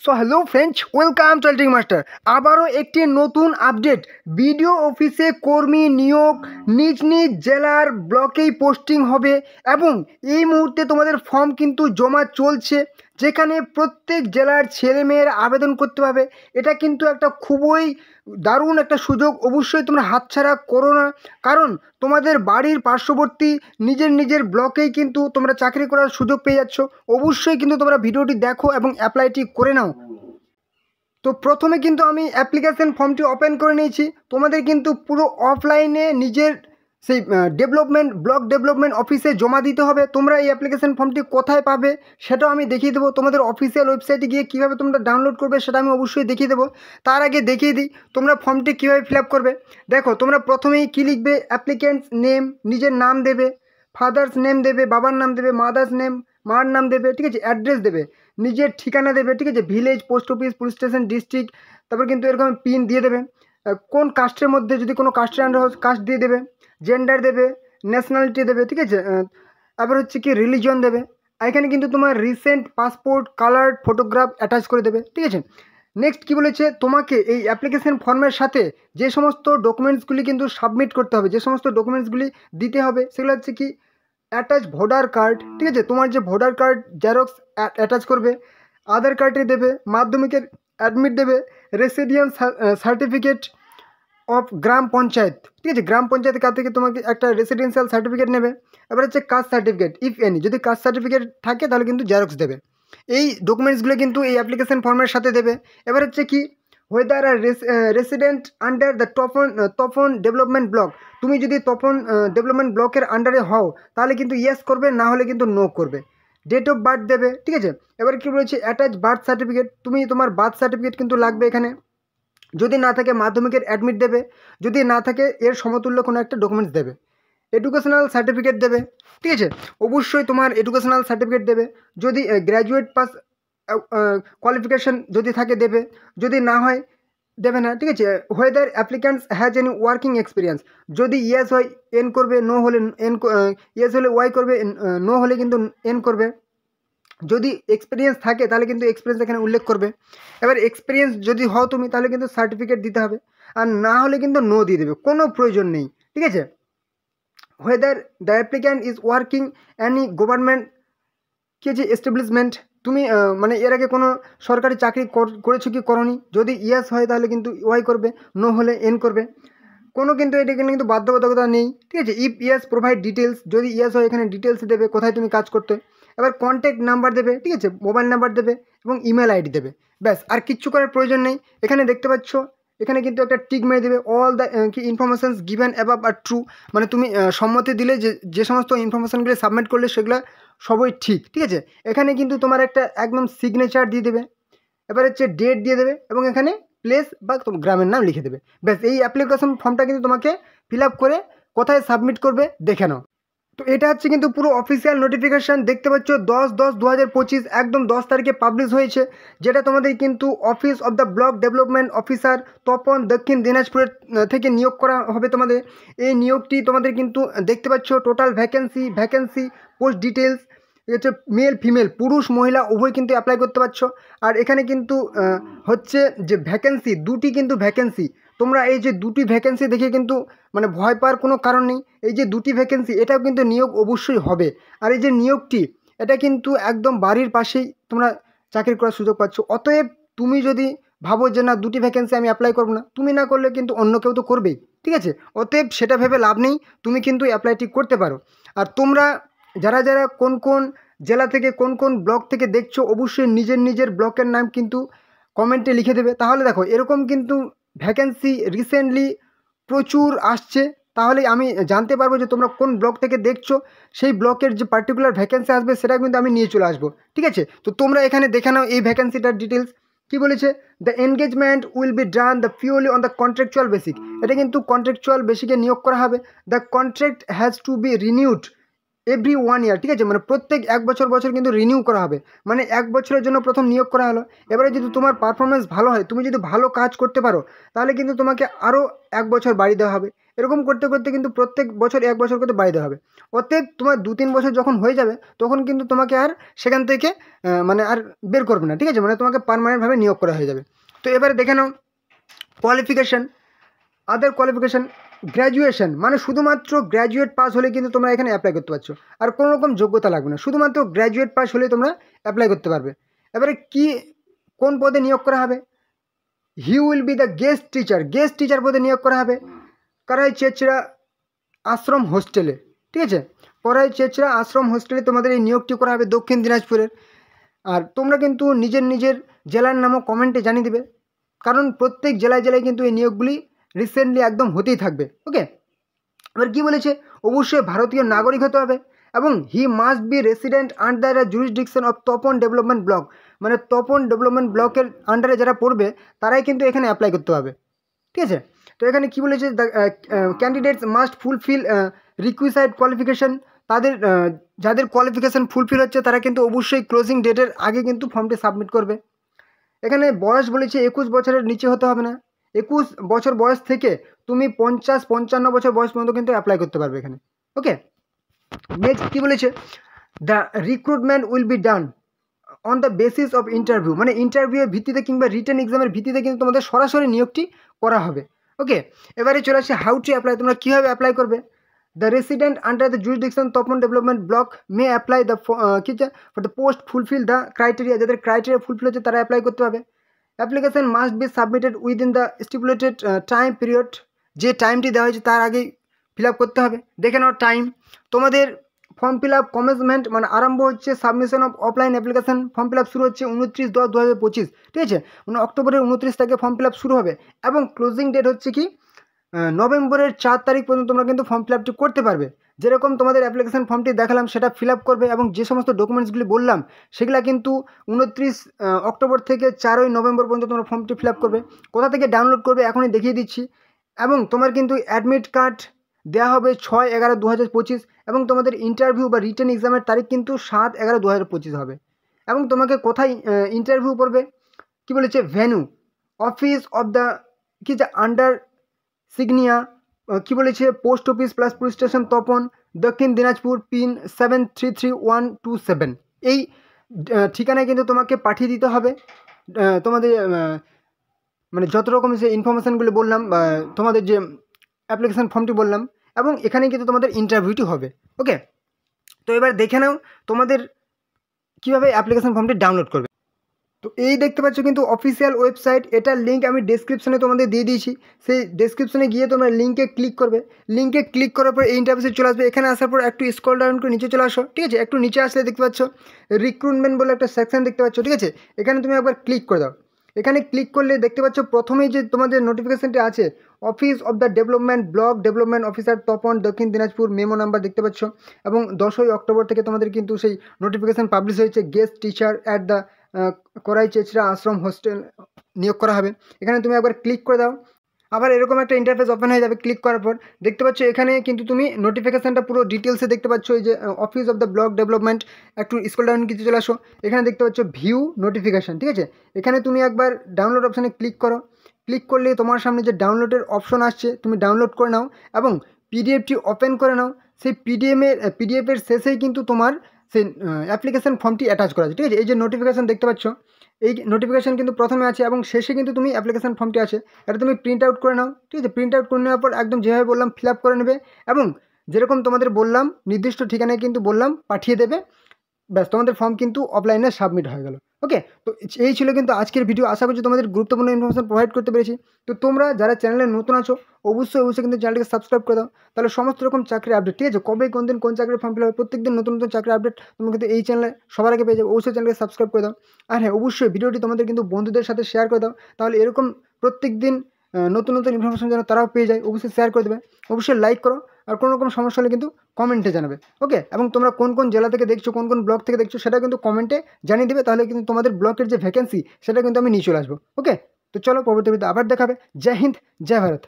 So hello friends, welcome to editing master. আবারও একটি নতুন আপডেট। বিডিও অফিসে কর্মী নিয়োগ নিজ নিজ জেলার ব্লকেই পোস্টিং হবে এবং এই মুহূর্তে তোমাদের ফর্ম কিন্তু জমা চলছে, যেখানে প্রত্যেক জেলার ছেলেমেয়েরা আবেদন করতে পারবে। এটা কিন্তু একটা খুবই দারুণ একটা সুযোগ। অবশ্যই তোমরা হাতছাড়া করো না, কারণ তোমাদের বাড়ির পার্শ্ববর্তী নিজের নিজের ব্লকেই কিন্তু তোমরা চাকরি করার সুযোগ পেয়ে যাচ্ছ। অবশ্যই কিন্তু তোমরা ভিডিওটি দেখো এবং অ্যাপ্লাইটি করে নাও। তো প্রথমে কিন্তু আমি অ্যাপ্লিকেশন ফর্মটি ওপেন করে নিয়েছি। তোমাদের কিন্তু পুরো অফলাইনে নিজের সেই ব্লক ডেভেলপমেন্ট অফিসে জমা দিতে হবে। তোমরা এই অ্যাপ্লিকেশন ফর্মটি কোথায় পাবে সেটাও আমি দেখিয়ে দেবো। তোমাদের অফিসিয়াল ওয়েবসাইটে গিয়ে কীভাবে তোমরা ডাউনলোড করবে সেটা আমি অবশ্যই দেখিয়ে দেবো। তার আগে দেখিয়ে দিই তোমরা ফর্মটি কীভাবে ফিল আপ করবে। দেখো, তোমরা প্রথমেই কী লিখবে, অ্যাপ্লিকেন্টস নেম, নিজের নাম দেবে, ফাদার্স নেম দেবে, বাবার নাম দেবে, মাদার্স নেম, মার নাম দেবে, ঠিক আছে, অ্যাড্রেস দেবে, নিজের ঠিকানা দেবে, ঠিক আছে, village, post office, police station, district, তারপর কিন্তু এরকম পিন দিয়ে দেবে। কোন কাস্টের মধ্যে, যদি কোনো কাস্টের আন্ডার কাস্ট দিয়ে দেবে, জেন্ডার দেবে, ন্যাশনালিটি দেবে, ঠিক আছে, তারপর হচ্ছে কি রিলিজন দেবে। এখানে কিন্তু তোমার recent passport colour photograph attach করে দেবে, ঠিক আছে। নেক্সট কী বলেছে, তোমাকে এই অ্যাপ্লিকেশন ফর্মের সাথে যে সমস্ত ডকুমেন্টসগুলি কিন্তু সাবমিট করতে হবে, যে সমস্ত ডকুমেন্টসগুলি দিতে হবে সেগুলো হচ্ছে কি অ্যাটাচ ভোটার কার্ড, ঠিক আছে, তোমার যে ভোটার কার্ড জেরক্স অ্যাটাচ করবে, আধার কার্ডে দেবে, মাধ্যমিকের অ্যাডমিট দেবে, রেসিডেন্স সার্টিফিকেট অফ গ্রাম পঞ্চায়েত, ঠিক আছে, গ্রাম পঞ্চায়েতের কাছ থেকে তোমাকে একটা রেসিডেন্সিয়াল সার্টিফিকেট নেবে। এবার হচ্ছে কাস্ট সার্টিফিকেট, ইফ এনি, যদি কাস্ট সার্টিফিকেট থাকে তাহলে কিন্তু জেরক্স দেবে। এই ডকুমেন্টসগুলো কিন্তু এই অ্যাপ্লিকেশন ফর্মের সাথে দেবে। এবার হচ্ছে কি, whether a resident under the Tapan development block, তুমি যদি তপন ডেভেলপমেন্ট ব্লকের আন্ডারে হও তাহলে কিন্তু ইয়েস করবে, না হলে কিন্তু নো করবে। ডেট অফ বার্থ দেবে, ঠিক আছে। এবার কী বলেছে, অ্যাটাচ বার্থ সার্টিফিকেট, তুমি তোমার বার্থ সার্টিফিকেট কিন্তু লাগবে এখানে। যদি না থাকে মাধ্যমিকের অ্যাডমিট দেবে, যদি না থাকে এর সমতুল্য কোনো একটা ডকুমেন্টস দেবে। এডুকেশনাল সার্টিফিকেট দেবে, ঠিক আছে, অবশ্যই তোমার এডুকেশনাল সার্টিফিকেট দেবে। যদি গ্র্যাজুয়েট পাস কোয়ালিফিকেশান যদি থাকে দেবে, যদি না হয় দেবে না, ঠিক আছে। Whether applicants has any working experience, যদি ইয়েস হয় এন করবে, নো হলে ইয়েস হলে ওয়াই করবে, নো হলে কিন্তু এন করবে। যদি এক্সপিরিয়েন্স থাকে তাহলে কিন্তু এক্সপিরিয়েন্স এখানে উল্লেখ করবে। এবার এক্সপিরিয়েন্স যদি হও তুমি তাহলে কিন্তু সার্টিফিকেট দিতে হবে, আর না হলে কিন্তু নো দিয়ে দেবে, কোনো প্রয়োজন নেই, ঠিক আছে। whether the applicant is working any government কি আছে এস্টাবলিশমেন্ট, তুমি মানে এর আগে কোনো সরকারি চাকরি করেছো কি করনি, যদি ইয়েস হয় তাহলে কিন্তু ওয়াই করবে, নো হলে এন করবে। কোনো কিন্তু এটা কিন্তু বাধ্যবাধকতা নেই, ঠিক আছে। ইফ ইয়েস প্রোভাইড ডিটেলস, যদি ইয়েস হয় এখানে ডিটেলস দেবে কোথায় তুমি কাজ করতে। এবার কন্ট্যাক্ট নাম্বার দেবে, ঠিক আছে, মোবাইল নাম্বার দেবে এবং ইমেল আইডি দেবে, ব্যাস, আর কিচ্ছু করার প্রয়োজন নেই। এখানে দেখতে পাচ্ছ এখানে কিন্তু একটা টিক মেরে দেবে, অল দ্য কি ইনফরমেশানস গিভেন অ্যাবাভ আর ট্রু, মানে তুমি সম্মতি দিলে যে সমস্ত ইনফরমেশানগুলো সাবমিট করলে সেগুলো সবই ঠিক, ঠিক আছে। এখানে কিন্তু তোমার একটা একদম সিগনেচার দিয়ে দেবে, এবার হচ্ছে ডেট দিয়ে দেবে এবং এখানে প্লেস বা গ্রামের নাম লিখে দেবে, ব্যাস। এই অ্যাপ্লিকেশন ফর্মটা কিন্তু তোমাকে ফিল আপ করে কোথায় সাবমিট করবে দেখে নাও। তো এটা হচ্ছে কিন্তু পুরো অফিসিয়াল নোটিফিকেশান, দেখতে পাচ্ছ 10/10/2025 একদম 10 তারিখে পাবলিশ হয়েছে, যেটা তোমাদের কিন্তু office of the block development officer Tapan দক্ষিণ দিনাজপুরের থেকে নিয়োগ করা হবে তোমাদের। এই নিয়োগটি তোমাদের কিন্তু দেখতে পাচ্ছ টোটাল ভ্যাকেন্সি পোস্ট ডিটেলস, হচ্ছে মেল ফিমেল, পুরুষ মহিলা উভয় কিন্তু অ্যাপ্লাই করতে পারছো। আর এখানে কিন্তু হচ্ছে যে ভ্যাকেন্সি, দুটি কিন্তু ভ্যাকেন্সি, তোমরা এই যে দুটি ভ্যাকেন্সি দেখে কিন্তু মানে ভয় পাওয়ার কোনো কারণ নেই। এই যে দুটি ভ্যাকেন্সি, এটাও কিন্তু নিয়োগ অবশ্যই হবে। আর এই যে নিয়োগটি, এটা কিন্তু একদম বাড়ির পাশেই তোমরা চাকরি করার সুযোগ পাচ্ছ। অতএব তুমি যদি ভাবো যে না দুটি ভ্যাকেন্সি আমি অ্যাপ্লাই করবো না, তুমি না করলে কিন্তু অন্য কেউ তো করবেই, ঠিক আছে। অতএব সেটা ভেবে লাভ নেই, তুমি কিন্তু অ্যাপ্লাইটি করতে পারো। আর তোমরা যারা যারা কোন কোন জেলা থেকে কোন কোন ব্লক থেকে দেখছো, অবশ্যই নিজের নিজের ব্লকের নাম কিন্তু কমেন্টে লিখে দেবে। তাহলে দেখো এরকম কিন্তু ভ্যাকেন্সি রিসেন্টলি প্রচুর আসছে, তাহলে আমি জানতে পারবো যে তোমরা কোন ব্লক থেকে দেখছো, সেই ব্লকের যে পার্টিকুলার ভ্যাকেন্সি আসবে সেটা কিন্তু আমি নিয়ে চলে আসবো, ঠিক আছে। তো তোমরা এখানে দেখে নাও এই ভ্যাকেন্সিটার ডিটেলস কী বলেছে। The engagement will be done the purely on the contractual basic, এটা কিন্তু কন্ট্রাকচুয়াল বেসিকে নিয়োগ করা হবে। The contract has to B renewed every 1 ইয়ার, ঠিক আছে, মানে প্রত্যেক 1 বছর বছর কিন্তু রিনিউ করা হবে, মানে 1 বছরের জন্য প্রথম নিয়োগ করা হলো। এবারে যদি তোমার পারফরমেন্স ভালো হয়, তুমি যদি ভালো কাজ করতে পারো, তাহলে কিন্তু তোমাকে আরও 1 বছর বাড়িয়ে দেওয়া হবে। এরকম করতে করতে কিন্তু প্রত্যেক বছর 1 বছর করে বাড়িতে হবে। অতএব তোমার 2-3 বছর যখন হয়ে যাবে তখন কিন্তু তোমাকে আর সেখান থেকে মানে আর বের করবে না, ঠিক আছে, মানে তোমাকে পার্মানেন্টভাবে নিয়োগ করা হয়ে যাবে। তো এবারে দেখে নাও কোয়ালিফিকেশান, আদার কোয়ালিফিকেশান, গ্র্যাজুয়েশন, মানে শুধুমাত্র গ্র্যাজুয়েট পাস হলে কিন্তু তোমরা এখানে অ্যাপ্লাই করতে পারছো, আর কোনো রকম যোগ্যতা লাগবে না, শুধুমাত্র গ্র্যাজুয়েট পাস হলে তোমরা অ্যাপ্লাই করতে পারবে। এবারে কি কোন পদে নিয়োগ করা হবে? He will be the guest teacher, guest teacher পদে নিয়োগ করা হবে করাই চেচড়া আশ্রম হোস্টেলে, ঠিক আছে, করাই চেচড়া আশ্রম হোস্টেলে তোমাদের এই নিয়োগটি করা হবে দক্ষিণ দিনাজপুরের। আর তোমরা কিন্তু নিজের নিজের জেলার নামও কমেন্টে জানিয়ে দেবে, কারণ প্রত্যেক জেলায় জেলায় কিন্তু এই নিয়োগগুলি রিসেন্টলি একদম হতেই থাকবে। ওকে, এবার কী বলেছে, অবশ্যই ভারতীয় নাগরিক হতে হবে এবং he must be resident under the jurisdiction of Tapan development block, মানে তপন ডেভেলপমেন্ট ব্লকের আন্ডারে যারা পড়বে তারাই কিন্তু এখানে অ্যাপ্লাই করতে হবে, ঠিক আছে। তো এখানে কী বলেছে, the candidates must fulfil রিকুইসাইড qualification, তাদের যাদের কোয়ালিফিকেশান ফুলফিল হচ্ছে তারা কিন্তু অবশ্যই ক্লোজিং ডেটের আগে কিন্তু ফর্মটি সাবমিট করবে। এখানে বয়স বলেছে 21 বছরের নিচে হতে হবে না, 21 বছর বয়স থেকে তুমি 50-55 বছর বয়স পর্যন্ত কিন্তু অ্যাপ্লাই করতে পারবে এখানে। ওকে, নেক্সট কী বলেছে, the recruitment will be done on the basis of interview, মানে ইন্টারভিউয়ের ভিত্তিতে কিংবা রিটেন এক্সামের ভিত্তিতে কিন্তু তোমাদের সরাসরি নিয়োগটি করা হবে। ওকে, এবারে চলে আসছে হাউ টু অ্যাপ্লাই, তোমরা কীভাবে অ্যাপ্লাই করবে। The resident under the jurisdiction Tapan development block may apply the for the post fulfil the criteria, যাদের ক্রাইটেরিয়া ফুলফিল হচ্ছে তারা অ্যাপ্লাই করতে হবে। Application must be submitted within the stipulated time period, যে টাইমটি দেওয়া হয়েছে তার আগেই ফিল আপ করতে হবে। দেখে নাও টাইম, তোমাদের ফর্ম ফিল আপ কমেন্সমেন্ট মানে আরম্ভ হচ্ছে submission of offline application, form fill up শুরু হচ্ছে 29/10/2025, ঠিক আছে, মানে অক্টোবরের 29 তারিখে ফর্ম ফিল আপ শুরু হবে এবং ক্লোজিং ডেট হচ্ছে কি নভেম্বরের 4 তারিখ পর্যন্ত তোমরা কিন্তু ফর্ম ফিল আপটি করতে পারবে। যেরকম তোমাদের অ্যাপ্লিকেশন ফর্মটি দেখালাম সেটা ফিল আপ করবে এবং যে সমস্ত ডকুমেন্টসগুলি বললাম সেগুলো কিন্তু 29 অক্টোবর থেকে 4 নভেম্বর পর্যন্ত তোমরা ফর্মটি ফিল আপ করবে। কোথা থেকে ডাউনলোড করবে এখনই দেখিয়ে দিচ্ছি। এবং তোমার কিন্তু অ্যাডমিট কার্ড দেওয়া হবে 6/11/2025 এবং তোমাদের ইন্টারভিউ বা রিটেন এক্সামের তারিখ কিন্তু 7/11/2025 হবে। এবং তোমাকে কোথায় ইন্টারভিউ করবে, কী বলেছে, ভেন্যু অফিস অফ দ্য কি যে আন্ডার সিগনিয়া, কী বলেছে, post office plus police station Tapan, দক্ষিণ দিনাজপুর, পিন 733127, এই ঠিকানায় কিন্তু তোমাকে পাঠিয়ে দিতে হবে তোমাদের মানে যত রকম যে ইনফরমেশানগুলো বললাম, তোমাদের যে অ্যাপ্লিকেশান ফর্মটি বললাম, এবং এখানে কিন্তু তোমাদের ইন্টারভিউটি হবে। ওকে, তো এবার দেখে নাও তোমাদের কীভাবে অ্যাপ্লিকেশান ফর্মটি ডাউনলোড করবে। তো এই দেখতে পাচ্ছ কিন্তু অফিসিয়াল ওয়েবসাইট, এটার লিঙ্ক আমি ডেসক্রিপশনে তোমাদের দিয়ে দিয়েছি, সেই ডেসক্রিপশনে গিয়ে তোমরা লিঙ্কে ক্লিক করবে। লিঙ্কে ক্লিক করার পর এই ইন্টারফেসে চলে আসবে। এখানে আসার পর একটু স্ক্রল ডাউন করে নিচে চলে আসো, ঠিক আছে, একটু নিচে আসলে দেখতে পাচ্ছ রিক্রুটমেন্ট বলে একটা সেকশন দেখতে পাচ্ছ, ঠিক আছে, এখানে তুমি একবার ক্লিক করে দাও। এখানে ক্লিক করলে দেখতে পাচ্ছ প্রথমেই যে তোমাদের নোটিফিকেশানটি আছে office of the development block development officer Tapan দক্ষিণ দিনাজপুর, মেমো নাম্বার দেখতে পাচ্ছ, এবং 10 অক্টোবর থেকে তোমাদের কিন্তু সেই নোটিফিকেশান পাবলিশ হয়েছে, গেস্ট টিচার অ্যাট দ্য করাই চেচড়া আশ্রম হোস্টেল নিয়োগ করা হবে। এখানে তুমি একবার ক্লিক করে দাও, আবার এরকম একটা ইন্টারফেস ওপেন হয়ে যাবে। ক্লিক করার পর দেখতে পাচ্ছ এখানে কিন্তু তুমি নোটিফিকেশানটা পুরো ডিটেলসে দেখতে পাচ্ছ, এই যে office of the block development, একটু স্ক্রল ডাউন কিছু চলে আসো, এখানে দেখতে পাচ্ছ ভিউ নোটিফিকেশান, ঠিক আছে, এখানে তুমি একবার ডাউনলোড অপশানে ক্লিক করো। ক্লিক করলে তোমার সামনে যে ডাউনলোডের অপশন আসছে তুমি ডাউনলোড করে নাও এবং পিডিএফটি ওপেন করে নাও। সেই পিডিএফের শেষেই কিন্তু তোমার সেই অ্যাপ্লিকেশান ফর্মটি অ্যাটাচ করা আছে, ঠিক আছে, এই যে নোটিফিকেশান দেখতে পাচ্ছ, এই নোটিফিকেশান কিন্তু প্রথমে আছে এবং শেষে কিন্তু তুমি অ্যাপ্লিকেশান ফর্মটি আছে, এটা তুমি প্রিন্ট আউট করে নাও, ঠিক আছে, প্রিন্ট আউট করে নেওয়ার পর একদম যেভাবে বললাম ফিল আপ করে নেবে এবং যেরকম তোমাদের বললাম নির্দিষ্ট ঠিকানায় কিন্তু বললাম পাঠিয়ে দেবে, ব্যাস তোমাদের ফর্ম কিন্তু অফলাইনে সাবমিট হয়ে গেল। ওকে, তো এই ছিল কিন্তু আজকের ভিডিও, আশা করছি তোমাদের গুরুত্বপূর্ণ ইনফরমেশন প্রোভাইড করতে পেরেছি। তো তোমরা যারা চ্যানেলে নতুন আছো অবশ্যই কিন্তু চ্যানেলটিকে সাবস্ক্রাইব করে দাও, তাহলে সমস্ত রকম চাকরির আপডেট, ঠিক আছে, কবে কোন দিন কোন চাকরির ফর্ম ফিল হবে, প্রত্যেকদিন নতুন নতুন চাকরির আপডেট তুমি কিন্তু এই চ্যানেলে সবার আগে পেয়ে যাবে। অবশ্যই চ্যানেলকে সাবস্ক্রাইব করে দাও, আর হ্যাঁ অবশ্যই ভিডিওটি তোমাদের কিন্তু বন্ধুদের সাথে শেয়ার করে দাও, তাহলে এরকম প্রত্যেক দিন নতুন নতুন ইনফরমেশন যেন তারাও পেয়ে যায়। অবশ্যই শেয়ার করে দেবে, অবশ্যই লাইক করো, আর কোনো রকম সমস্যা হলে কিন্তু কমেন্টে জানাবে। ওকে, এবং তোমরা কোন কোন জেলা থেকে দেখছো, কোন কোন ব্লক থেকে দেখছো সেটা কিন্তু কমেন্টে জানিয়ে দেবে, তাহলে কিন্তু তোমাদের ব্লকের যে ভ্যাকেন্সি সেটা কিন্তু আমি নিয়ে চলে আসবো। ওকে, তো চলো পরবর্তী ভিডিওতে আবার দেখাবে। জয় হিন্দ, জয় ভারত।